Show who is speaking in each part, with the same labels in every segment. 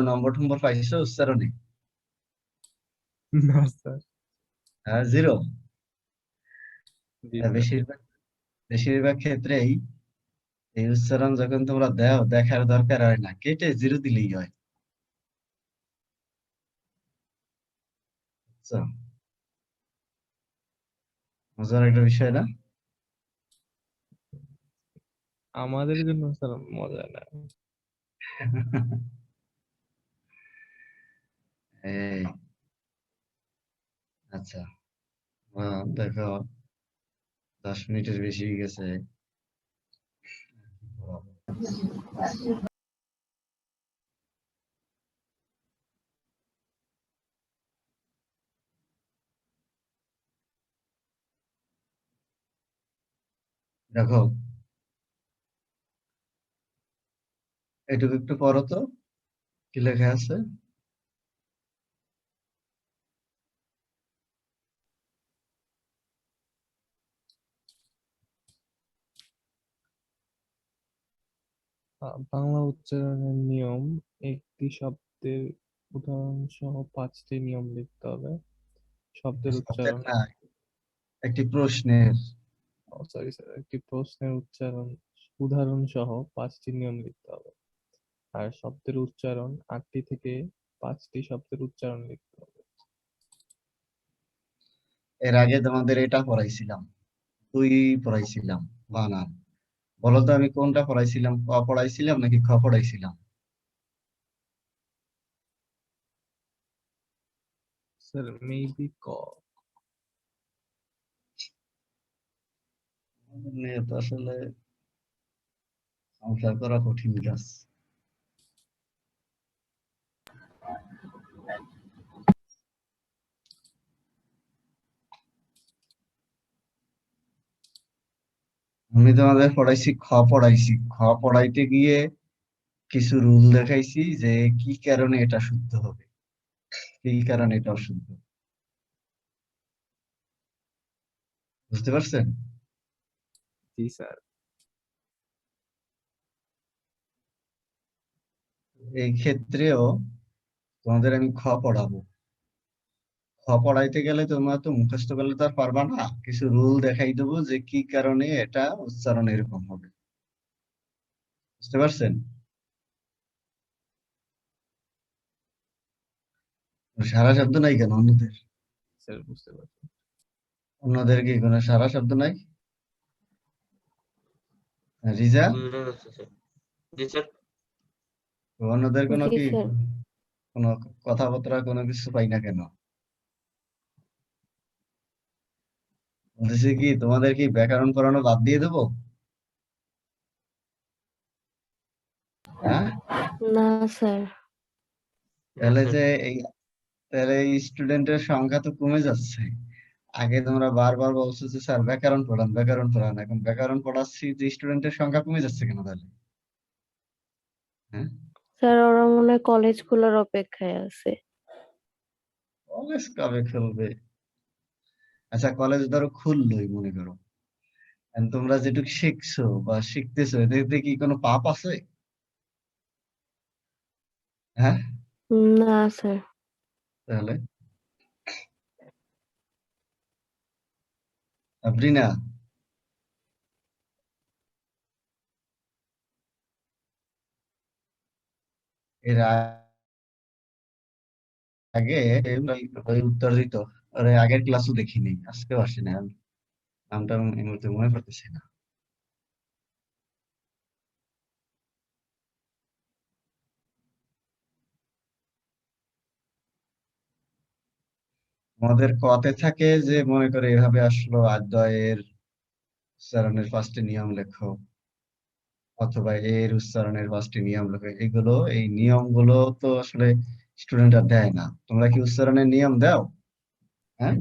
Speaker 1: কোনো নম্বর টম্বর পাইছো উচ্চারণে?
Speaker 2: না স্যার।
Speaker 1: হ্যাঁ, জিরো।
Speaker 2: জি স্যার।
Speaker 1: বেশিরভাগ ক্ষেত্রেই এই উচ্চারণ যখন তোমরা দাও, দেখার দরকার হয় না, কেটে জিরো দিলেই হয়। বুঝছো? মজার একটা বিষয় না?
Speaker 2: আমাদের জন্য স্যার মজা না।
Speaker 1: এই, আচ্ছা, দেখো 10 মিনিটের বেশি হয়ে গেছে। দেখো, এটুকু একটু পড়ো তো, কি লেখা আছে?
Speaker 2: বাংলা উচ্চারণের নিয়ম: একটি শব্দের উদাহরণ সহ 5টি নিয়ম লিখতে হবে। শব্দের
Speaker 1: শব্দের
Speaker 2: উচ্চারণ,
Speaker 1: না, একটি প্রশ্নের।
Speaker 2: সরি স্যার, একটি প্রশ্নের উদাহরণ সহ 5টি নিয়ম লিখতে হবে। আর শব্দের উচ্চারণ 8টি থেকে 5টি শব্দের উচ্চারণ লিখতে হবে।
Speaker 1: এর আগে তোমাদের এটা পড়াইছিলাম, তুই পড়াইছিলাম বানান। বলো তো আমি কোনটা পড়াইছিলাম, ক পড়াইছিলাম নাকি খ পড়াইছিলাম?
Speaker 2: স্যার মেবি ক।
Speaker 1: নিয়ে তো আসলে সংসার করা কঠিন কাজ। আমি তোমাদের পড়াইছি খ পড়াইছি, খ পড়াইতে গিয়ে কিছু রুল দেখাইছি যে কি কারণে এটা শুদ্ধ হবে, কি কারণে এটা অশুদ্ধ। বুঝতে পারছেন?
Speaker 2: জি স্যার।
Speaker 1: এই ক্ষেত্রেও তোমাদের আমি খ পড়াবো। খ পড়াইতে গেলে তোমরা তো মুখস্থ করলে তো আর পারবা না, কিছু রুল দেখাই দেবো যে কি কারণে এটা উচ্চারণ এরকম হবে। বুঝতে পারছেন? সারা শব্দ নাই কেন অন্যদের?
Speaker 2: স্যার বুঝতে পারছি।
Speaker 1: অন্যদের কি কোনো সারা শব্দ নাই? রিজা,
Speaker 3: বুঝতে পারছি স্যার। জি স্যার।
Speaker 1: অন্যদের কোনো
Speaker 4: জি
Speaker 1: কি
Speaker 4: স্যার।
Speaker 1: কোনো কথাবার্তা কোনো কিছু পাই না কেন? বলতেছি কি, তোমাদের কি ব্যাকরণ পড়ানো বাদ দিয়ে দেবো? হ্যাঁ?
Speaker 4: না স্যার।
Speaker 1: তাহলে যে এই তাহলে এই স্টুডেন্টের সংখ্যা তো কমে যাচ্ছে। আগে তোমরা বারবার বলছো যে স্যার ব্যাকরণ পড়ান, ব্যাকরণ পড়ান, এখন ব্যাকরণ পড়াচ্ছি যে স্টুডেন্টের সংখ্যা কমে যাচ্ছে কেন তাহলে? হ্যাঁ,
Speaker 4: স্যার ওরা মনে হয় কলেজ খোলার অপেক্ষায় আছে।
Speaker 1: কলেজ কবে খুলবে? আচ্ছা, কলেজ ধরো খুললোই মনে করো, এখন তোমরা যেটুকু শিখছো বা শিখতেছো এতে কি কোনো পাপ আছে? হ্যাঁ,
Speaker 4: না স্যার।
Speaker 1: তাহলে আবরিনা, এর আগে ওই উত্তর দিত, ওর আগের ক্লাসও দেখিনি, আজকেও আসে না, নামটা এই মুহূর্তে মনে পড়তেছে না। আমাদের কতে থাকে যে মনে করে এভাবে আসলো আদ্বয়ের উচ্চারণের 5টি নিয়ম লেখো, অথবা এর উচ্চারণের 5টি নিয়ম লেখো। এগুলো, এই নিয়মগুলো তো আসলে স্টুডেন্টরা দেয় না। তোমরা কি উচ্চারণের নিয়ম দাও? হ্যাঁ,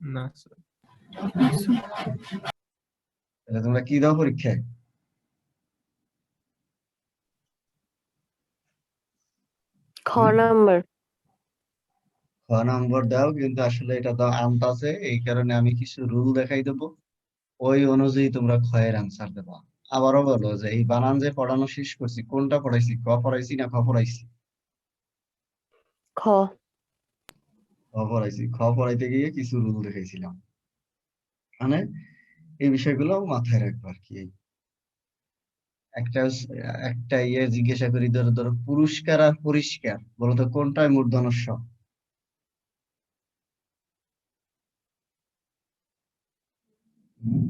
Speaker 2: না স্যার।
Speaker 1: তাহলে তোমরা কি দাও পরীক্ষায়?
Speaker 4: খ
Speaker 1: হুম?
Speaker 4: নাম্বার।
Speaker 1: খ নম্বর দাও, কিন্তু আসলে এটা দাও আনতাছে, এই কারণে আমি কিছু রুল দেখাই দেবো, ওই অনুযায়ী তোমরা ক্ষয়ের আনসার দেবা। আবারও বলো যে এই বানান যে পড়ানো শেষ করছি, কোনটা পড়াইছি, ক পড়াইছি না খ পড়াইছি?
Speaker 4: খ।
Speaker 1: খ পড়াইছি, খ পড়াইতে গিয়ে কিছু রুল দেখাইছিলাম, মানে এই বিষয়গুলো মাথায় রাখবো আর কি। একটা একটা জিজ্ঞাসা করি, ধরো ধরো পুরস্কার আর পরিষ্কার, বলতো কোনটায় মূর্ধন্য ষ? হুম?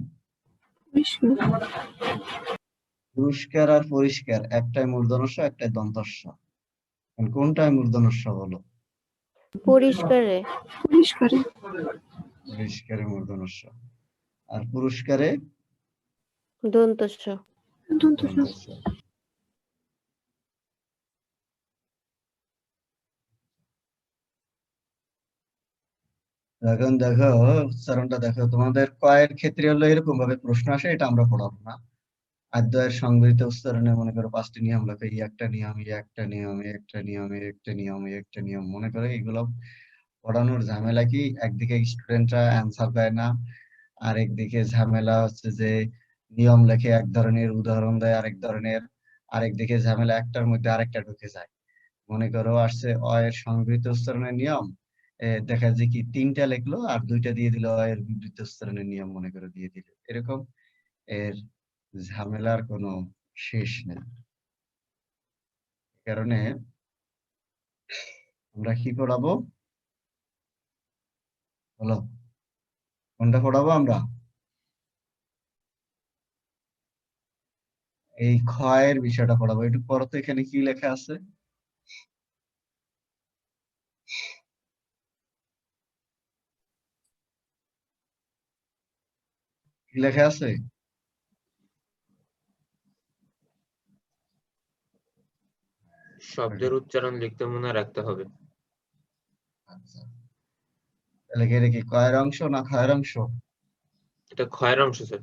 Speaker 1: পুরস্কার আর পরিষ্কার, একটাই মূর্ধন্য ষ, একটাই দন্তস্ব, কোনটায় মূর্ধন্য ষ বলো?
Speaker 4: পরিষ্কারে।
Speaker 1: পরিষ্কারে মূর্ধন্য ষ, আর পুরস্কারে
Speaker 4: দন্তস্ব।
Speaker 1: দন্তস্ব। এখন দেখো উচ্চারণটা দেখো, তোমাদের কয়ের ক্ষেত্রে হলো এরকম ভাবে প্রশ্ন আসে, এটা আমরা পড়াবো না। আদ্যয়ের সংগৃহীত উচ্চারণে মনে করো 5টি নিয়ম লেখো, এই একটা নিয়ম, এই একটা নিয়ম, এই একটা নিয়ম, এই একটা নিয়ম, এই একটা নিয়ম, মনে করো এগুলো পড়ানোর ঝামেলা কি, একদিকে স্টুডেন্টরা অ্যান্সার দেয় না, আর একদিকে ঝামেলা হচ্ছে যে নিয়ম লেখে এক ধরনের, উদাহরণ দেয় আরেক ধরনের, আরেকদিকে ঝামেলা একটার মধ্যে আরেকটা ঢুকে যায়। মনে করো আসছে অয়ের সংগৃহীত উচ্চারণের নিয়ম, দেখা যায় কি 3টা লিখলো আর 2টা দিয়ে দিল অয়ের বিবৃত উচ্চারণের নিয়ম, মনে করো দিয়ে দিল, এরকম এর ঝামেলার কোনো শেষ নেই। কারণে আমরা কি পড়াবো বলো, কোনটা পড়াবো আমরা? এই ক্ষয়ের বিষয়টা পড়াবো। একটু পড়ো তো, এখানে কি লেখা আছে? কি লেখা আছে?
Speaker 3: শব্দের উচ্চারণ লিখতে মনে রাখতে হবে।
Speaker 1: আচ্ছা, তাহলে কি এটা কি কয়ের অংশ না ক্ষয়ের অংশ?
Speaker 3: এটা ক্ষয়ের অংশ স্যার।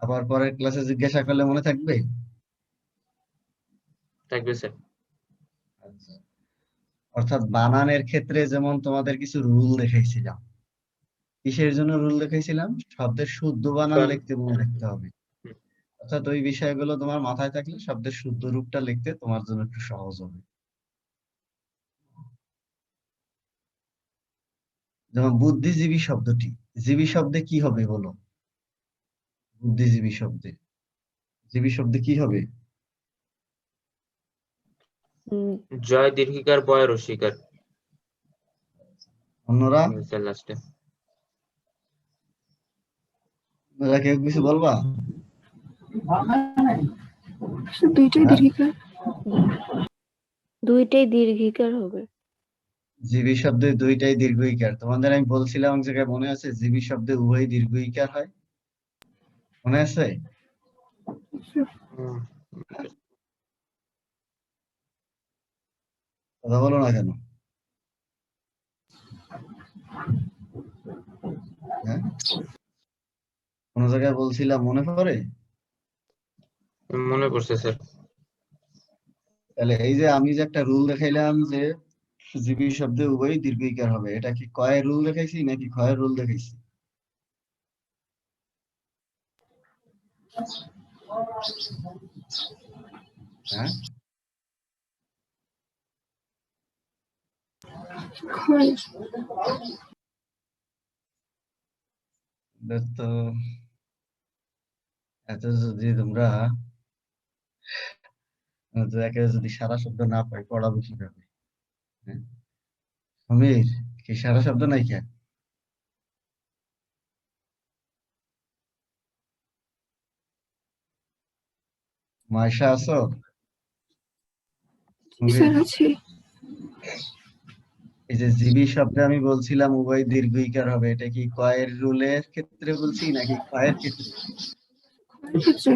Speaker 1: আবার পরের ক্লাসে জিজ্ঞাসা করলে মনে থাকবে?
Speaker 3: থাকবে স্যার।
Speaker 1: আচ্ছা, অর্থাৎ বানানের ক্ষেত্রে যেমন তোমাদের কিছু রুল দেখাইছিলাম, কিসের জন্য রুল দেখাইছিলাম? শব্দের শুদ্ধ বানান লিখতে মনে রাখতে হবে। অর্থাৎ ওই বিষয়গুলো তোমার মাথায় থাকলে শব্দের শুদ্ধ রূপটা লিখতে তোমার জন্য একটু সহজ হবে। যেমন বুদ্ধিজীবী শব্দটি, জীবী শব্দে কি হবে বলো? বুদ্ধিজীবী শব্দে, জীবী শব্দে কি হবে?
Speaker 3: জয় দীর্ঘিকার বয় রসিকার।
Speaker 1: অন্যরা
Speaker 3: স্যার লাস্টে
Speaker 1: অন্যরা কেউ কিছু বলবা?
Speaker 5: দুইটাই
Speaker 1: হ্যাঁ?
Speaker 5: দীর্ঘিকার।
Speaker 4: দুইটাই দীর্ঘিকার হবে।
Speaker 1: জীবী শব্দে দুইটাই দীর্ঘ ইকার, তোমাদের আমি বলছিলাম এক জায়গায়, মনে আছে? জীবী শব্দে উভয় দীর্ঘ ইকার হয়, মনে আছে? কথা বলো না কেন? হ্যাঁ, কোন জায়গায় বলছিলাম, মনে পড়ে?
Speaker 3: মনে পড়ছে স্যার।
Speaker 1: তাহলে এই যে আমি যে একটা রুল দেখাইলাম যে জীবী শব্দে উভয় দীর্ঘ ইকার হবে, এটা কি কয়ের রুল দেখাইছি নাকি ক্ষয়ের রুল দেখাইছি? হ্যাঁ,
Speaker 5: ক্ষয়।
Speaker 1: তো এত যদি তোমরা যদি সারা শব্দ না পাই, পড়াবো কিভাবে? হ্যাঁ? সমীর, কি সারা শব্দ নাই কেন? মাইশা আছো?
Speaker 5: স্যার আছে।
Speaker 1: এই যে জীবী শব্দে আমি বলছিলাম উভয় দীর্ঘ ইকার হবে, এটা কি কয়ের রুলের ক্ষেত্রে বলছি নাকি ক্ষয়ের ক্ষেত্রে?
Speaker 5: ক্ষেত্রে।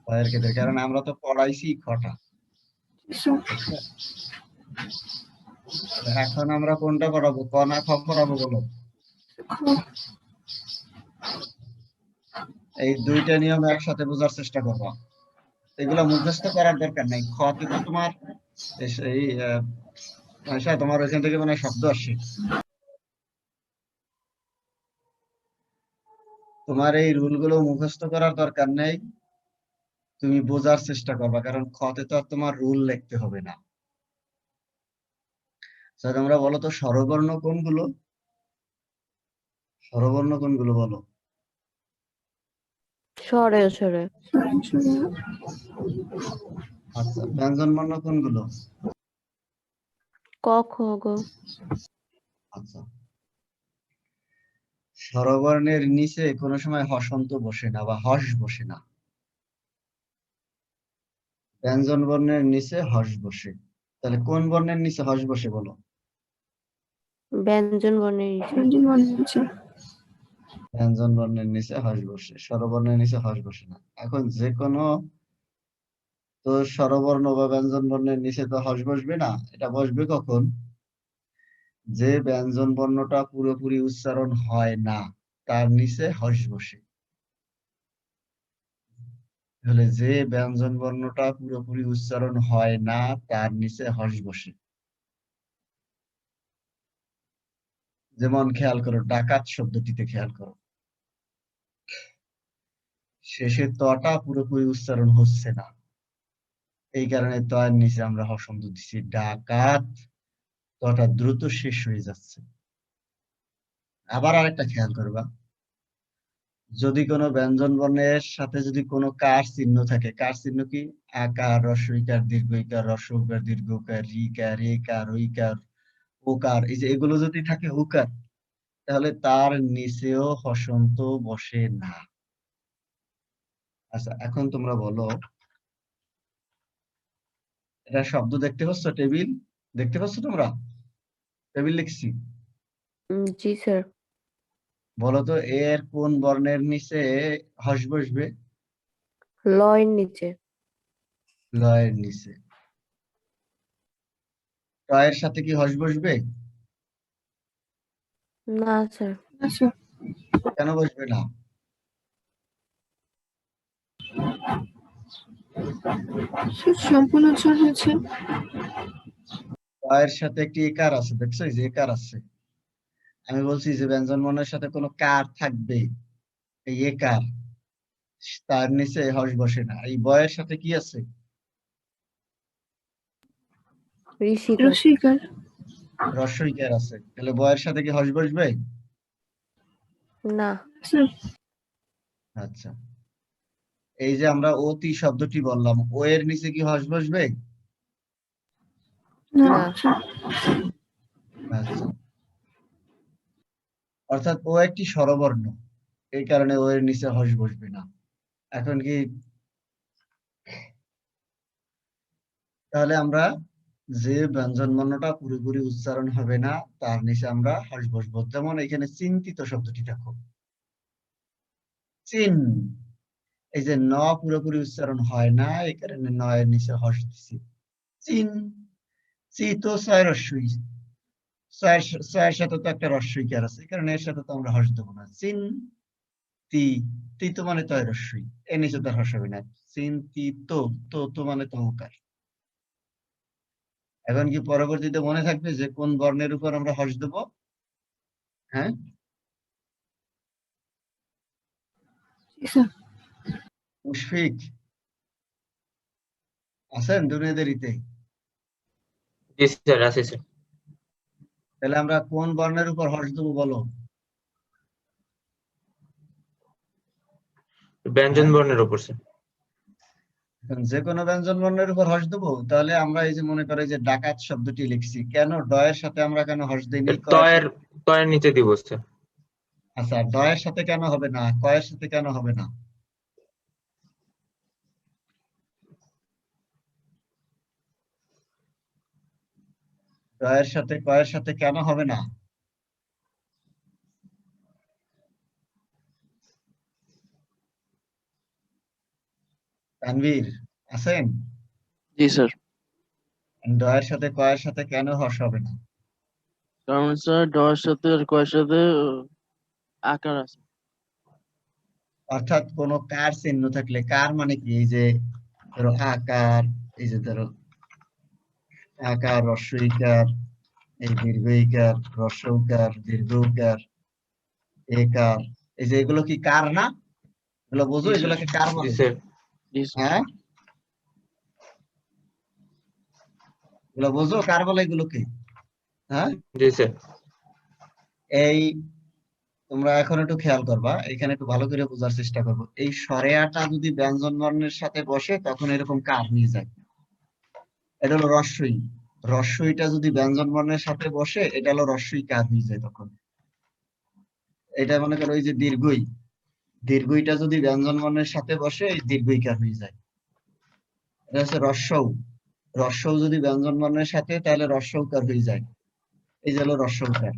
Speaker 1: ক্ষয়ের ক্ষেত্রে, কারণ আমরা তো পড়াইছি খটা। এখন আমরা কোনটা পড়াবো, ক না খ পড়াবো বলো? এই দুইটা নিয়ম একসাথে বোঝার চেষ্টা করবো। এগুলো মুখস্থ করার দরকার নাই। খতে তো তোমার এই ভাষা, তোমার ওইখান থেকে মানে শব্দ আসে, তোমার এই রুল গুলো মুখস্থ করার দরকার নেই, তুমি বোঝার চেষ্টা করবা, কারণ খতে তো আর তোমার রুল লিখতে হবে না। স্যার তোমরা বলো তো স্বরবর্ণ কোনগুলো? স্বরবর্ণ কোনগুলো বলো?
Speaker 4: স্বরে স্বরে
Speaker 1: আচ্ছা, ব্যঞ্জনবর্ণ কোনগুলো?
Speaker 4: ক খ গ।
Speaker 1: আচ্ছা, স্বরবর্ণের নিচে কোনো সময় হসন্ত বসে না বা হস বসে না। ব্যঞ্জন বর্ণের নিচে হস বসে। তাহলে কোন বর্ণের নিচে হস বসে বলো?
Speaker 4: ব্যঞ্জন বর্ণের নিচে।
Speaker 5: ব্যঞ্জন বর্ণের নিচে।
Speaker 1: ব্যঞ্জন বর্ণের নিচে হস বসে, স্বরবর্ণের নিচে হস বসে না। এখন যে কোনো তো স্বরবর্ণ বা ব্যঞ্জন বর্ণের নিচে তো হস বসবে না। এটা বসবে কখন? যে ব্যঞ্জন বর্ণটা পুরোপুরি উচ্চারণ হয় না তার নিচে হস বসে। তাহলে যে ব্যঞ্জন বর্ণটা পুরোপুরি উচ্চারণ হয় না তার নিচে হস বসে। যেমন খেয়াল করো, ডাকাত শব্দটিতে খেয়াল করো, শেষে তটা পুরোপুরি উচ্চারণ হচ্ছে না, এই কারণে তয়ের নিচে আমরা হসন্ত দিচ্ছি। ডাকাত, তটা দ্রুত শেষ হয়ে যাচ্ছে। আবার আরেকটা খেয়াল করবা, যদি কোনো ব্যঞ্জন বর্ণের সাথে যদি কোনো কার চিহ্ন থাকে, কার চিহ্ন কি? আকার, হ্রস্বইকার, দীর্ঘইকার, হ্রস্বউকার, দীর্ঘকার, রিকার, রেকার, ঐকার, ওকার, এই যে এগুলো যদি থাকে উকার, তাহলে তার নিচেও হসন্ত বসে না। আচ্ছা, এখন তোমরা বলো, এটা শব্দ দেখতে পাচ্ছ? টেবিল দেখতে পাচ্ছ তোমরা? টেবিল লিখছি।
Speaker 4: জি স্যার।
Speaker 1: বলো তো এর কোন বর্ণের নিচে হস বসবে?
Speaker 4: লয়ের নিচে।
Speaker 1: লয়ের নিচে। টয়ের সাথে কি হস বসবে?
Speaker 4: না স্যার।
Speaker 5: আচ্ছা,
Speaker 1: কেন বসবে না?
Speaker 5: সম্পূর্ণ উচ্চারণ হয়েছে।
Speaker 1: টয়ের সাথে একটি একার আছে, দেখছো এই যে একার আছে। আমি বলছি যে ব্যঞ্জন বর্ণের সাথে কোনো কার থাকবে, এই একার, তার নিচে হস বসে না। এই বয়ের সাথে কি আছে?
Speaker 4: ঋষিকার।
Speaker 5: রসিকার।
Speaker 1: হ্রস্বইকার আছে। তাহলে বয়ের সাথে কি হস বসবে?
Speaker 4: না।
Speaker 5: স্যার,
Speaker 1: আচ্ছা, এই যে আমরা অতি শব্দটি বললাম, ও এর নিচে কি হস বসবে?
Speaker 5: না
Speaker 4: না।
Speaker 5: স্যার।
Speaker 1: আচ্ছা, অর্থাৎ ও একটি স্বরবর্ণ, এই কারণে ও এর নিচে হস বসবে না। এখন কি তাহলে আমরা যে ব্যঞ্জন বর্ণটা পুরোপুরি উচ্চারণ হবে না তার নিচে আমরা হস বসবো। যেমন এখানে চিন্তিত শব্দটি দেখো, চিন, এই যে ন পুরোপুরি উচ্চারণ হয় না, এই কারণে ন এর নিচে হস দিছি। চিন, চি তো ছয় রস্বই, ছয়ের সাথে তো একটা রস্বইকার আছে, এই কারণে এর সাথে তো আমরা হস দেবো না। চিন তি, তি তো মানে তয় রস্বই, এর নিচে তার হস হবে না। চিন্তিত, তো তো মানে তমকার। এখন কি পরবর্তীতে মনে থাকবে যে কোন বর্ণের উপর আমরা হস দেব? হ্যাঁ,
Speaker 5: জি স্যার।
Speaker 1: মুশফিক আছেন দুনিয়াদেরিতে?
Speaker 3: জি স্যার, আছে স্যার।
Speaker 1: তাহলে আমরা কোন বর্ণের উপর হস দেবো বলো?
Speaker 3: ব্যঞ্জন
Speaker 1: হ্যাঁ?
Speaker 3: বর্ণের উপর স্যার।
Speaker 1: এখন যে কোনো ব্যঞ্জন বর্ণের উপর হস দেবো, তাহলে আমরা এই যে মনে করে যে ডাকাত শব্দটি লিখছি, কেন ডয়ের সাথে আমরা কেন হস দিইনি?
Speaker 3: তয়ের তয়ের নিচে দিব স্যার।
Speaker 1: আচ্ছা, ডয়ের সাথে কেন হবে না, কয়ের সাথে কেন হবে না? ডয়ের সাথে কয়ের সাথে কেন হবে না? তানভীর আছেন?
Speaker 6: জি স্যার।
Speaker 1: ডয়ের সাথে কয়ের সাথে কেন হস হবে না?
Speaker 6: কারণ স্যার ডয়ের সাথে আর কয়ের সাথে আকার আছে।
Speaker 1: অর্থাৎ কোন কার চিহ্ন থাকলে, কার মানে কি? এই যে ধরো আকার, এই যে ধরো আকার, হ্রস্বইকার, এই দীর্ঘইকার, হ্রস্বউকার, দীর্ঘউকার, একার, এই যে এগুলো কি কার না? এগুলো বোঝো,
Speaker 6: জি স্যার।
Speaker 1: এগুলোকে কার
Speaker 3: জি
Speaker 1: বলে।
Speaker 3: স্যার।
Speaker 6: জি স্যার।
Speaker 1: হ্যাঁ, এগুলো বোঝো কার বলে এগুলোকে? হ্যাঁ,
Speaker 3: জি স্যার।
Speaker 1: এই তোমরা এখন একটু খেয়াল করবা, এখানে একটু ভালো করে বোঝার চেষ্টা করবো। এই সরেয়াটা যদি ব্যঞ্জন বর্ণের সাথে বসে তখন এরকম কার হয়ে যায়। এটা হলো রস্বই। রস্বইটা যদি ব্যঞ্জন বর্ণের সাথে বসে এটা হলো রস্বই কার হয়ে যায় তখন। এটা মনে করো ওই যে দীর্ঘই, দীর্ঘইটা যদি ব্যঞ্জন বর্ণের সাথে বসে এই দীর্ঘই কার হয়ে যায়। এটা হচ্ছে রস্বউ। রস্বউ যদি ব্যঞ্জন বর্ণের সাথে তাহলে রস্বউকার হয়ে যায়। এই যে হলো রস্বউকার।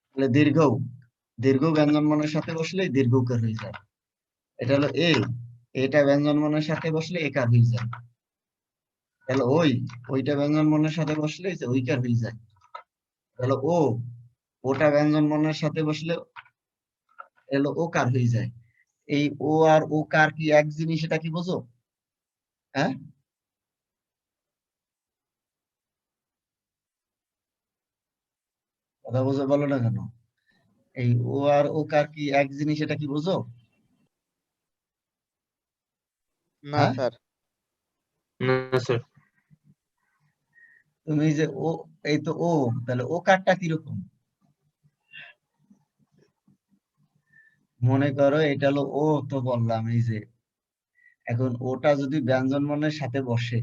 Speaker 1: তাহলে দীর্ঘউ, দীর্ঘ ব্যঞ্জন বর্ণের সাথে বসলে দীর্ঘউকার হয়ে যায়। এটা হলো এ, এটা ব্যঞ্জন বর্ণের সাথে বসলে একার হয়ে যায়। তাহলে ওই, ওইটা ব্যঞ্জন বর্ণের সাথে বসলে এই যে ওইকার হয়ে যায়। তাহলে ও, ওটা ব্যঞ্জন বর্ণের সাথে বসলে এলো ওকার হয়ে যায়। এই ও আর ওকার কি এক জিনিস, এটা কি বোঝো? হ্যাঁ, কথা বোঝো, বলো না কেন? এই ও আর ওকার কি এক জিনিস, এটা কি বোঝো?
Speaker 7: না
Speaker 1: হ্যাঁ,
Speaker 7: স্যার।
Speaker 3: না স্যার।
Speaker 1: তুমি যে ও, এই তো ও, তাহলে ও কারটা কিরকম? মনে করো এটা হলো ও, তো বললাম এই যে এখন ওটা যদি ব্যঞ্জন বর্ণের সাথে বসে,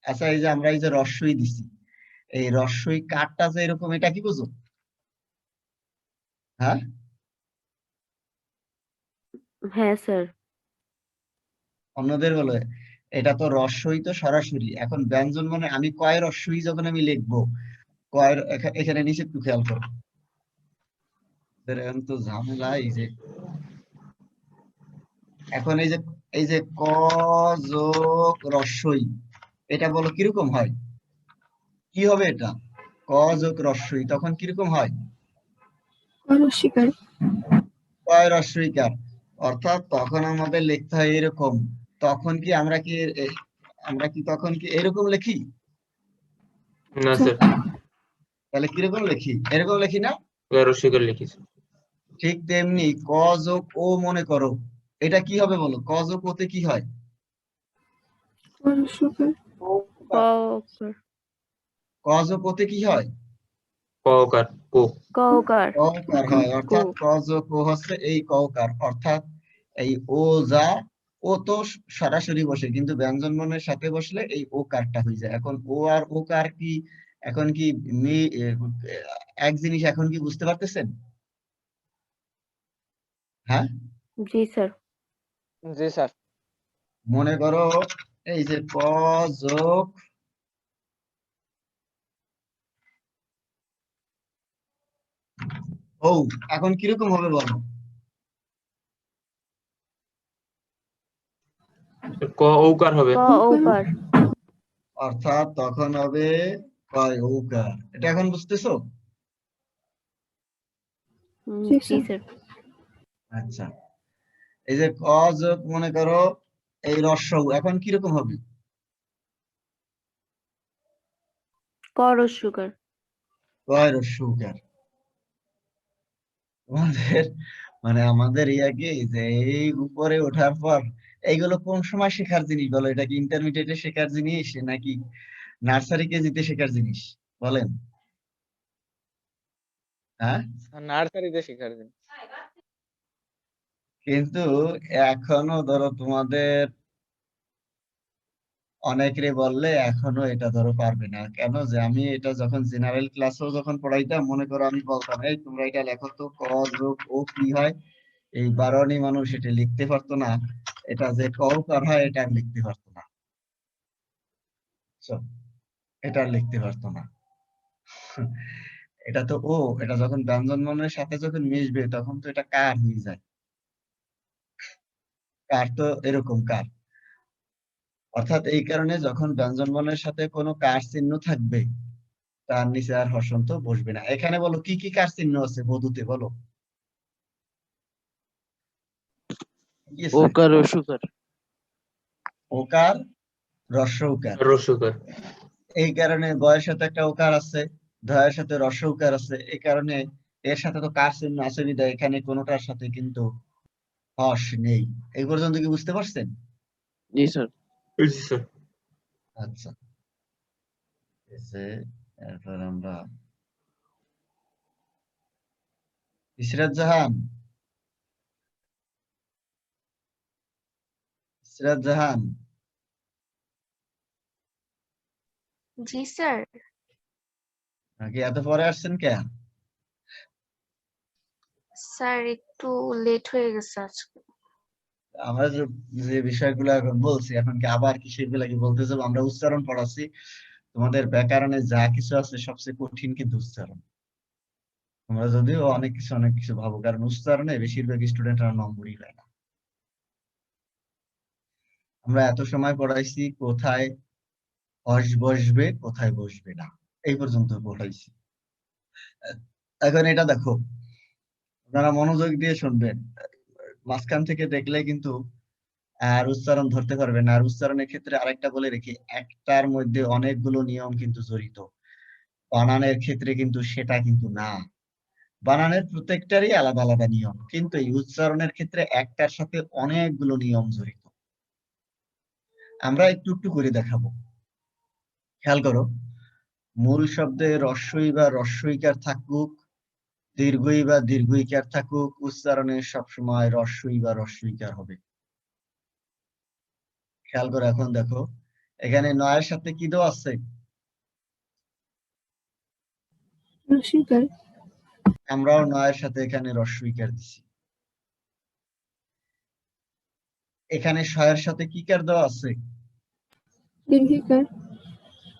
Speaker 1: আচ্ছা এই যে আমরা এই যে রস্বই দিছি, এই রস্বই কারটা যে এরকম, এটা কি বুঝো? হ্যাঁ,
Speaker 4: হ্যাঁ স্যার।
Speaker 1: অন্যদের বলে এটা তো রস্বই তো সরাসরি। এখন ব্যঞ্জন মানে আমি কয় রস্বই যখন আমি লিখবো, কয় এখানে নিচে একটু খেয়াল করো। এখন তো ঝামেলা এই যে এখন এই যে ক যোগ রস্বই, এটা বলো কিরকম হয়? কি হবে এটা? ক যোগ রস্বই তখন কিরকম হয়?
Speaker 5: অস্বীকার।
Speaker 1: কয় রস্বইকার। অর্থাৎ তখন আমাদের লিখতে হয় এরকম। তখন কি আমরা কি আমরা কি তখন কি এরকম লিখি?
Speaker 3: না
Speaker 5: স্যার
Speaker 3: স্যার,
Speaker 1: তাহলে কিরকম লিখি? এরকম লিখি না?
Speaker 3: রসিকর লিখেছি।
Speaker 1: ঠিক তেমনি ক যোগ ও মনে করো, এটা কি হবে বলো? ক যোগ ওতে কি হয়?
Speaker 5: অস্বীকার।
Speaker 4: কওকার।
Speaker 1: ক যোগ ওতে কি হয়?
Speaker 3: কওকার, কো।
Speaker 4: কওকার।
Speaker 1: কওকার হয়। অর্থাৎ ক যোগ ও হচ্ছে এই কওকার। অর্থাৎ এই ও যা, ও তো সরাসরি বসে, কিন্তু ব্যঞ্জন বর্ণের সাথে বসলে এই ও কারটা হয়ে যায়। এখন ও আর ও কার কি, এখন কি এক জিনিস, এখন কি বুঝতে পারতেছেন? হ্যাঁ,
Speaker 4: জি স্যার।
Speaker 7: জি স্যার।
Speaker 1: মনে করো এই যে ক যোগ ও, এখন কিরকম হবে বলো?
Speaker 3: ক ঔকার হবে।
Speaker 4: কওকার।
Speaker 1: অর্থাৎ তখন হবে কয় ঔকার। এটা এখন বুঝতেছো?
Speaker 5: জি
Speaker 4: জি
Speaker 5: স্যার।
Speaker 4: স্যার।
Speaker 1: আচ্ছা, এই যে ক যোগ মনে করো এই রস্বউ, এখন কিরকম হবে?
Speaker 4: করস্বীকার।
Speaker 1: কয় রস্যউকার। আমাদের মানে আমাদের ইয়া কি যে এই উপরে ওঠার পর এইগুলো কোন সময় শেখার জিনিস বলো? এটা কি ইন্টারমিডিয়েটে শেখার জিনিস নাকি নার্সারি কেজিতে শেখার জিনিস বলেন? হ্যাঁ,
Speaker 7: নার্সারিতে শেখার জন্য।
Speaker 1: কিন্তু এখনো ধরো তোমাদের অনেকেরই বললে এখনো এটা ধরো পারবে না। কেন যে আমি এটা যখন জেনারেল ক্লাসেও যখন পড়াইতাম, মনে করো আমি বলতাম এই তোমরা এটা লেখো তো, ক যোগ ও কি হয়। এই বারোয়ানি মানুষ এটা লিখতে পারতো না, এটা যে কওকার হয় এটা আর লিখতে পারতো না। So, এটা আর লিখতে পারতো না। এটা তো ও, এটা যখন ব্যঞ্জন বর্ণের সাথে যখন মিশবে তখন তো এটা কার হয়ে যায়। কার তো এরকম কার। অর্থাৎ এই কারণে যখন ব্যঞ্জন বর্ণের সাথে কোনো কার চিহ্ন থাকবে তার নিচে আর হর্ষন্ত বসবে না। এখানে বলো কি কি কার চিহ্ন আছে বধুতে, বলো কি আছে?
Speaker 6: ওকার অসুকার।
Speaker 1: ওকার, রস্বউকার।
Speaker 3: রসিকর।
Speaker 1: এই কারণে বয়ের সাথে একটা ওকার আছে, ধয়ের সাথে রস্বউকার আছে। এই কারণে এর সাথে তো কার চিহ্ন আছে বিধায় এখানে কোনোটার সাথে কিন্তু হর্ষ নেই। এই পর্যন্ত কি বুঝতে পারছেন?
Speaker 6: জি স্যার।
Speaker 3: জি স্যার।
Speaker 1: আচ্ছা, এরপর আমরা ইসরাত জাহান, ইসরাত জাহান,
Speaker 8: জি স্যার।
Speaker 1: নাকি এত পরে আসছেন কে?
Speaker 8: স্যার একটু লেট হয়ে গেছে আজকে।
Speaker 1: আমরা যে বিষয়গুলো এখন বলছি, এখন কি আবার কি সেগুলা কি বলতে যাবো? আমরা উচ্চারণ পড়াচ্ছি, তোমাদের ব্যাকরণে যা কিছু আছে সবচেয়ে কঠিন কিন্তু উচ্চারণ। তোমরা যদিও অনেক কিছু ভাবো, কারণ উচ্চারণে বেশিরভাগ স্টুডেন্টরা নম্বরই পায় না। আমরা এত সময় পড়াইছি কোথায় হস বসবে, কোথায় বসবে না, এই পর্যন্ত পড়াইছি। এখন এটা দেখো, আপনারা মনোযোগ দিয়ে শুনবেন, মাঝখান থেকে দেখলে কিন্তু আর উচ্চারণ ধরতে পারবেন না। আর উচ্চারণের ক্ষেত্রে আরেকটা বলে রেখি, একটার মধ্যে অনেকগুলো নিয়ম কিন্তু জড়িত। বানানের ক্ষেত্রে কিন্তু সেটা কিন্তু না। বানানের প্রত্যেকটারই আলাদা আলাদা নিয়ম, কিন্তু এই উচ্চারণের ক্ষেত্রে একটার সাথে অনেকগুলো নিয়ম জড়িত। আমরা একটু একটু করে দেখাবো। খেয়াল করো, মূল শব্দে রস্বই বা রস্বইকার থাকুক, দীর্ঘই বা দীর্ঘইকার থাকুক, উচ্চারণে সবসময় রস্বই বা রস্বইকার হবে। খেয়াল করে এখন দেখো, এখানে নয়ের সাথে কি দেওয়া আছে?
Speaker 5: রসিকার।
Speaker 1: আমরাও নয়ের সাথে এখানে রস্বইকার দিছি। এখানে শয়ের সাথে কি কার দেওয়া আছে?
Speaker 5: দীর্ঘিকার।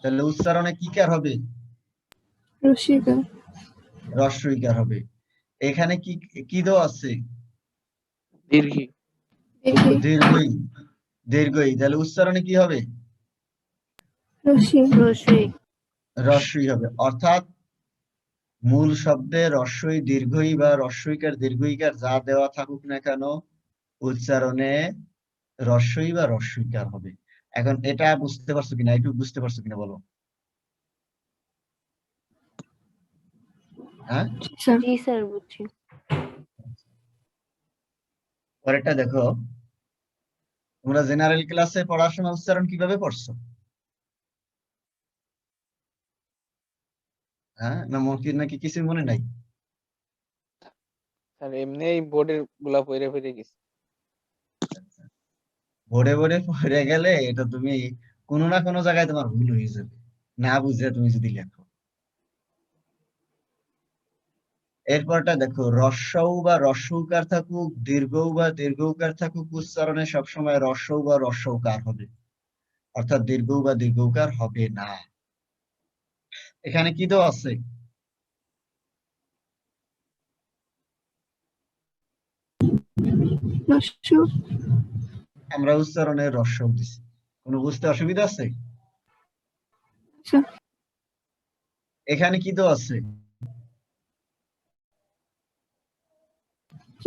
Speaker 1: তাহলে উচ্চারণে কি কার হবে?
Speaker 5: রসিকার।
Speaker 1: রস্বইকার হবে। এখানে কি কি দেওয়া আছে?
Speaker 6: দীর্ঘী।
Speaker 5: দীর্ঘি।
Speaker 1: দীর্ঘই। দীর্ঘই, তাহলে উচ্চারণে কি হবে?
Speaker 5: রসি।
Speaker 4: রসিক।
Speaker 1: রস্বই হবে। অর্থাৎ মূল শব্দে রস্বই দীর্ঘই বা রস্বইকার দীর্ঘইকার যা দেওয়া থাকুক না কেন, উচ্চারণে রস্বই বা রস্বইকার হবে। এখন এটা বুঝতে পারছো কিনা, একটু বুঝতে পারছো কিনা বলো? হ্যাঁ,
Speaker 5: স্যার।
Speaker 4: জি স্যার, বুঝছি।
Speaker 1: পরেরটা দেখো, তোমরা জেনারেল ক্লাসে পড়ার সময় উচ্চারণ কিভাবে পড়ছো? হ্যাঁ, না নাকি কিছুই মনে নাই?
Speaker 7: স্যার এমনি বোর্ডের গুলা পড়ে ফিরে গেছে।
Speaker 1: বোর্ডে বোর্ডে পড়ে গেলে এটা তুমি কোনো না কোনো জায়গায় তোমার ভুল হয়ে যাবে, না বুঝে তুমি যদি লেখো। এরপরটা দেখো, রস্বউ বা রস্যউকার থাকুক, দীর্ঘউ বা দীর্ঘউকার থাকুক, উচ্চারণে সবসময় রস্বউ বা রস্যউকার হবে, অর্থাৎ দীর্ঘউ বা দীর্ঘউকার হবে না। এখানে কি দেওয়া আছে?
Speaker 5: রস্য।
Speaker 1: আমরা উচ্চারণে রস্যউ দিছি, কোনো বুঝতে অসুবিধা আছে?
Speaker 5: স্যার।
Speaker 1: এখানে কি দেওয়া আছে?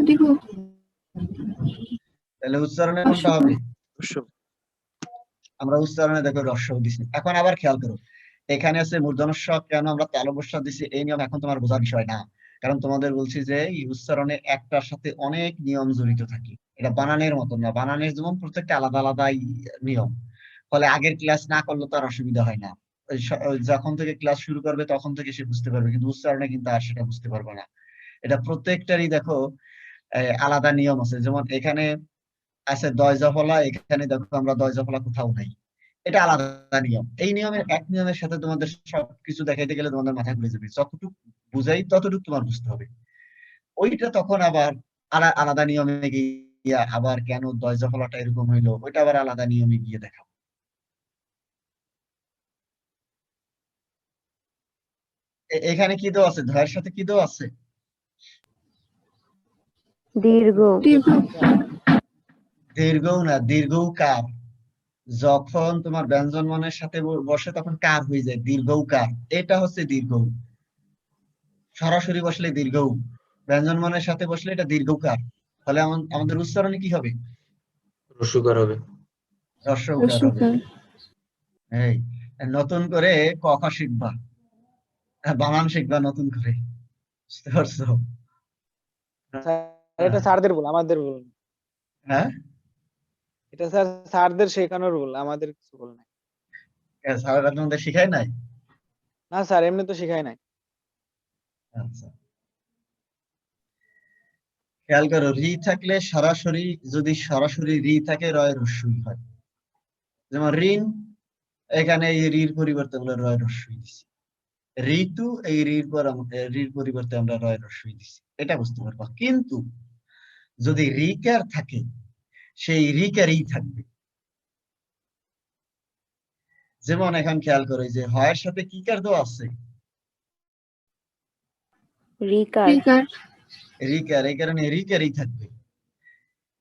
Speaker 5: দীর্ঘ।
Speaker 1: তাহলে উচ্চারণে কোনটা
Speaker 5: রস্যকার।
Speaker 1: হবে?
Speaker 6: অবশ্য।
Speaker 1: আমরা উচ্চারণে দেখো রস্যউ দিছি। এখন আবার খেয়াল করো, এখানে আছে মূর্ধন্য ষ, কেন আমরা তালব্য ষ দিছি এই নিয়ম এখন তোমার বোঝার বিষয় না, কারণ তোমাদের বলছি যে এই উচ্চারণে একটার সাথে অনেক নিয়ম জড়িত থাকে। এটা বানানের মতন না, বানানের যেমন প্রত্যেকটা আলাদা আলাদাই নিয়ম, ফলে আগের ক্লাস না করলে তো আর অসুবিধা হয় না। ওই যখন থেকে ক্লাস শুরু করবে তখন থেকে সে বুঝতে পারবে, কিন্তু উচ্চারণে কিন্তু আর সেটা বুঝতে পারবে না। এটা প্রত্যেকটারই দেখো আলাদা নিয়ম আছে। যেমন এখানে আছে দয় জফলা, এখানে দেখো আমরা দয় জফলা কোথাও নাই, এটা আলাদা নিয়ম। এই নিয়মের এক নিয়মের সাথে তোমাদের সবকিছু দেখাইতে গেলে তোমাদের মাথা ঘুরে যাবে, যতটুকু বুঝাই ততটুকু তোমার বুঝতে হবে। ওইটা তখন আবার আলাদা নিয়মে গিয়ে আবার কেন দয় জফলাটা এরকম হইলো, ওইটা আবার আলাদা নিয়মে গিয়ে দেখাবো। এখানে কি দেওয়া আছে? ধয়ের সাথে কি দেওয়া আছে?
Speaker 4: দীর্ঘ।
Speaker 5: দীর্ঘ।
Speaker 1: দীর্ঘও না, দীর্ঘও কার। যখন তোমার ব্যঞ্জন বর্ণের সাথে বসে তখন কার হয়ে যায়, দীর্ঘও কার, এটা হচ্ছে দীর্ঘ। সরাসরি বসলে দীর্ঘউ, ব্যঞ্জন বর্ণের সাথে বসলে এটা দীর্ঘকার। তাহলে আমাদের উচ্চারণে কি হবে?
Speaker 3: রস্যকার হবে।
Speaker 1: রস্যউকার হবে।
Speaker 5: রস্যকার।
Speaker 1: এই নতুন করে ক খ শিখবা, বানান শিখবা নতুন করে, বুঝতে পারছো?
Speaker 7: স্যার এটা স্যারদের ভুল, আমাদের ভুল না।
Speaker 1: হ্যাঁ,
Speaker 7: এটা স্যার স্যারদের শেখানোর ভুল, আমাদের কিছু ভুল নাই।
Speaker 1: স্যারেরা তোমাদের শিখায় নাই?
Speaker 7: না স্যার এমনি তো শেখায় নাই।
Speaker 1: আচ্ছা, খেয়াল করো, রি থাকলে সরাসরি, যদি সরাসরি রি থাকে রয় রস্যই হয়। যেমন ঋণ, এখানে এই রির পরিবর্তে আমরা রয় রস্যই দিছি। ঋতু, এই রির পরিবর্তে আমরা রয় রস্যই দিছি। এটা বুঝতে পারবা। কিন্তু যদি রিকার থাকে, সেই রিকারই থাকবে। যেমন এখন খেয়াল করো, এই যে হয়ের সাথে কি কার দেওয়া আছে?
Speaker 4: রিকার।
Speaker 5: রিকার।
Speaker 1: রিকার, এই কারণে রিকারই থাকবে।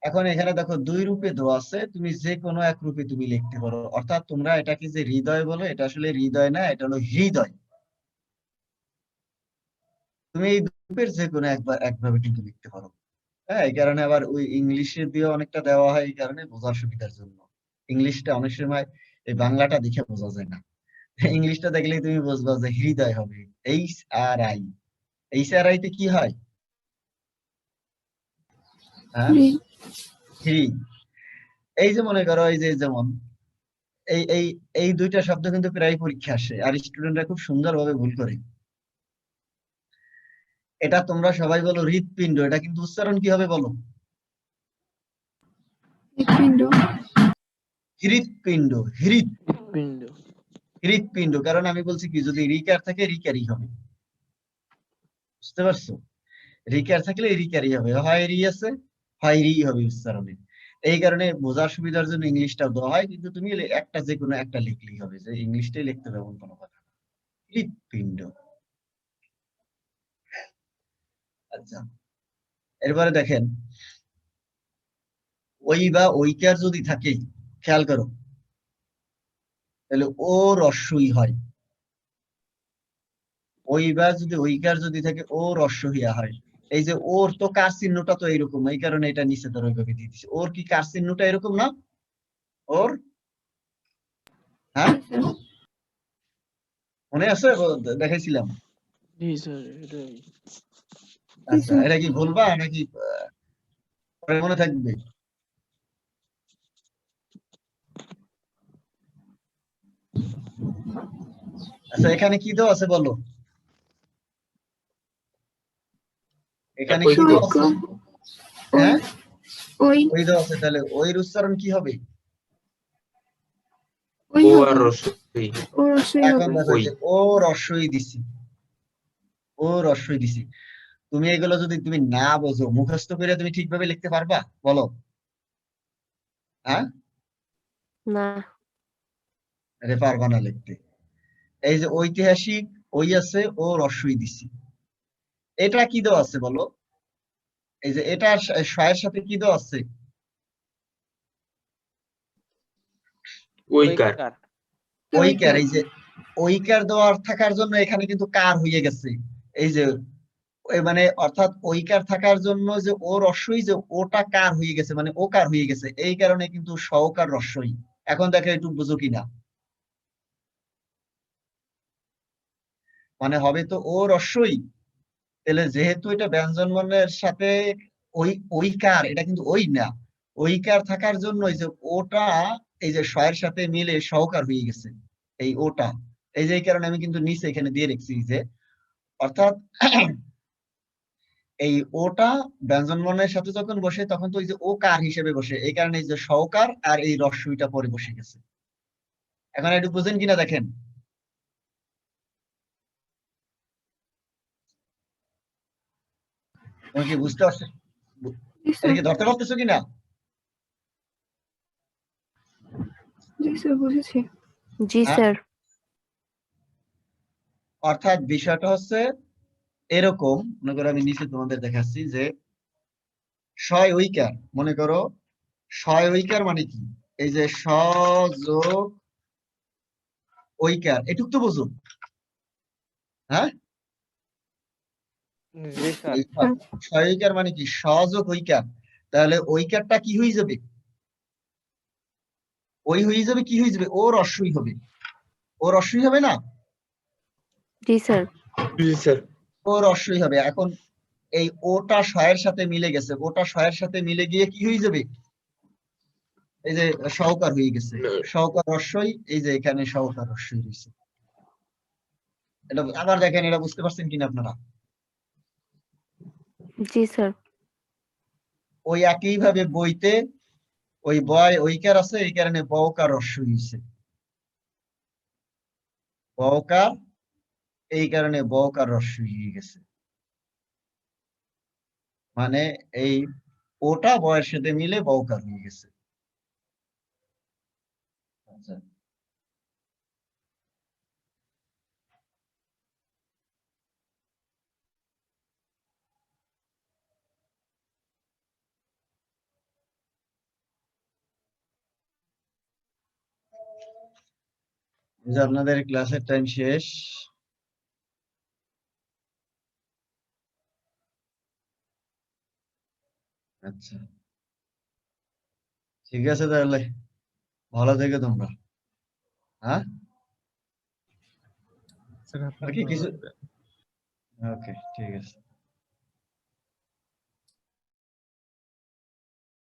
Speaker 1: এখন এখানে দেখো দুই রূপে দেওয়া আছে, তুমি যে কোনো এক রূপে তুমি লিখতে পারো। অর্থাৎ তোমরা এটাকে যে হৃদয় বলো, এটা আসলে হৃদয় না, এটা হলো হৃদয়। তুমি এই রূপের যে কোনো একভাবে কিন্তু লিখতে পারো। হ্যাঁ, এই কারণে আবার ওই ইংলিশে দিয়ে অনেকটা দেওয়া হয়, এই কারণে বোঝার সুবিধার জন্য। ইংলিশটা অনেক সময় এই বাংলাটা দেখে বোঝা যায় না। ইংলিশটা দেখলেই তুমি বুঝবা যে হৃদয় হবে, HRI। HRI তে কি হয়? হ্যাঁ,
Speaker 5: রি।
Speaker 1: হৃদ। এই যে মনে করো, এই যে যেমন এই এই এই দুইটা শব্দ কিন্তু প্রায় পরীক্ষা আসে, আর স্টুডেন্টরা খুব সুন্দরভাবে ভুল করে। এটা তোমরা সবাই বলো হৃৎপিণ্ড, এটা কিন্তু উচ্চারণ কি হবে বলো?
Speaker 5: হৃৎপিণ্ড।
Speaker 1: হৃৎপিণ্ড।
Speaker 6: পিণ্ড।
Speaker 1: হৃৎপিণ্ড, কারণ আমি বলছি কি, যদি রিকার থাকে রিকারই হবে। বুঝতে পারছো? রিকার থাকলে রিকারই হবে, হয় রি আছে হয় রি হবে উচ্চারণে। এই কারণে বোঝার সুবিধার জন্য ইংলিশটা দেওয়া হয়, কিন্তু তুমি একটা যে কোনো একটা লিখলেই হবে, যে ইংলিশটাই লিখতে হবে এমন কোনো কথা না। হৃৎপিণ্ড। আচ্ছা, এরপরে দেখেন, ওই বা ঐকার যদি থাকে, খেয়াল করো, তাহলে ও রস্যই হয়। ওই বা যদি ঐকার যদি থাকে, ও রস্য হিয়া হয়। এই যে ওর তো কার চিহ্নটা তো এইরকম, এই কারণে এটা নিচে ধরে ওইভাবে দিয়ে দিচ্ছে। ওর কি কার চিহ্নটা এরকম না? ওর, হ্যাঁ,
Speaker 5: জি স্যার।
Speaker 1: মনে আছে? দেখাইছিলাম।
Speaker 6: জি স্যার, এটাই।
Speaker 5: জি
Speaker 1: আচ্ছা,
Speaker 5: স্যার।
Speaker 1: এটা কি বলবা নাকি পরে মনে থাকবে? আচ্ছা, এখানে কি দেওয়া আছে বলো? এখানে কি দেওয়া
Speaker 5: সৈক্য।
Speaker 1: আছে?
Speaker 5: ওই।
Speaker 1: হ্যাঁ,
Speaker 5: ওই।
Speaker 1: ওই দেওয়া আছে, তাহলে ওইর উচ্চারণ কি হবে?
Speaker 5: ওই
Speaker 3: ও
Speaker 5: হবে।
Speaker 3: আর রস্যই।
Speaker 5: ও রস্যই
Speaker 1: এখন
Speaker 5: হবে।
Speaker 1: দেখো,
Speaker 3: ওই।
Speaker 1: যে ও রস্যই দিছি, ও রস্যই দিছি। তুমি এগুলো যদি তুমি না বোঝো, মুখস্থ করে তুমি ঠিকভাবে লিখতে পারবা বলো? হ্যাঁ,
Speaker 4: না।
Speaker 1: আরে পারবা না লিখতে। এই যে ঐতিহাসিক, ওই আছে, ও রস্যই দিছি। এটা কি দেওয়া আছে বলো? এই যে এটা শয়ের সাথে কি দেওয়া আছে?
Speaker 3: ওইকার।
Speaker 7: ঐকার।
Speaker 1: ঐকার। এই যে ঐকার দেওয়ার থাকার জন্য এখানে কিন্তু কার হয়ে গেছে। এই যে মানে অর্থাৎ ঐকার থাকার জন্য যে ও রস্যই, যে ওটা কার হয়ে গেছে, মানে ও কার হয়ে গেছে, এই কারণে কিন্তু সহকার রস্যই। এখন দেখো একটু বুঝো কিনা। মানে হবে তো ও রস্যই, তাহলে যেহেতু এটা ব্যঞ্জন বর্ণের সাথে ওই ঐকার, এটা কিন্তু ওই না, ঐকার থাকার জন্য এই যে ওটা, এই যে শয়ের সাথে মিলে সহকার হয়ে গেছে এই ওটা। এই যে এই কারণে আমি কিন্তু নিচে এখানে দিয়ে রেখেছি যে, অর্থাৎ এই ওটা ব্যঞ্জন বর্ণের সাথে যখন বসে, তখন তো ওই যে ও কার হিসেবে বসে, এই কারণে এই যে সহকার আর এই রস্যইটা পরে বসে গেছে। এখন একটু বুঝেন কিনা দেখেন। তুমি কি বুঝতে পারছো?
Speaker 5: জি
Speaker 1: এটা
Speaker 5: স্যার।
Speaker 1: কি ধরতে পারতেছো কিনা?
Speaker 5: জি স্যার, বুঝেছি।
Speaker 4: জি
Speaker 1: হ্যাঁ,
Speaker 4: স্যার।
Speaker 1: অর্থাৎ বিষয়টা হচ্ছে এরকম, মনে করো আমি নিচে তোমাদের দেখাচ্ছি যে শয় ঐকার, মনে করো শয় ঐকার মানে কি, এই যে স যোগ ঐকার, এটুক তো বুঝো। হ্যাঁ,
Speaker 7: জি স্যার।
Speaker 1: এই
Speaker 5: স্যার।
Speaker 1: শয় ঐকার মানে কি, স যোগ ঐকার। তাহলে ঐকারটা কি হয়ে যাবে? ওই হয়ে যাবে, কি হয়ে যাবে? ও রস্যই হবে। ও রস্যই হবে না?
Speaker 4: জি স্যার।
Speaker 3: জি স্যার।
Speaker 1: ও রস্যই হবে। এখন এই ওটা শয়ের সাথে মিলে গেছে, ওটা শয়ের সাথে মিলে গিয়ে কি হয়ে যাবে? এই যে সহকার হয়ে গেছে, সহকার রস্যই। এই যে এখানে সহকার রস্যই রয়েছে। এটা আবার দেখেন, এটা বুঝতে পারছেন কিনা আপনারা?
Speaker 4: জি স্যার।
Speaker 1: ওই একইভাবে বইতে ওই বয় ঐকার আছে, এই কারণে বউকার হ্রস্ব হইছে। বউকার, এই কারণে বউকার হ্রস্ব হয়ে গেছে। মানে এই ওটা বয়ের সাথে মিলে বউকার হয়ে গেছে। আচ্ছা, এই যে আপনাদের ক্লাসের টাইম শেষ। আচ্ছা, ঠিক আছে তাহলে, ভালো থেকো তোমরা। হ্যাঁ,
Speaker 2: স্যার
Speaker 1: আর
Speaker 2: আপনার
Speaker 1: কি
Speaker 2: ভালো
Speaker 1: কিছু?
Speaker 2: লাগবে।
Speaker 1: ওকে, ঠিক আছে।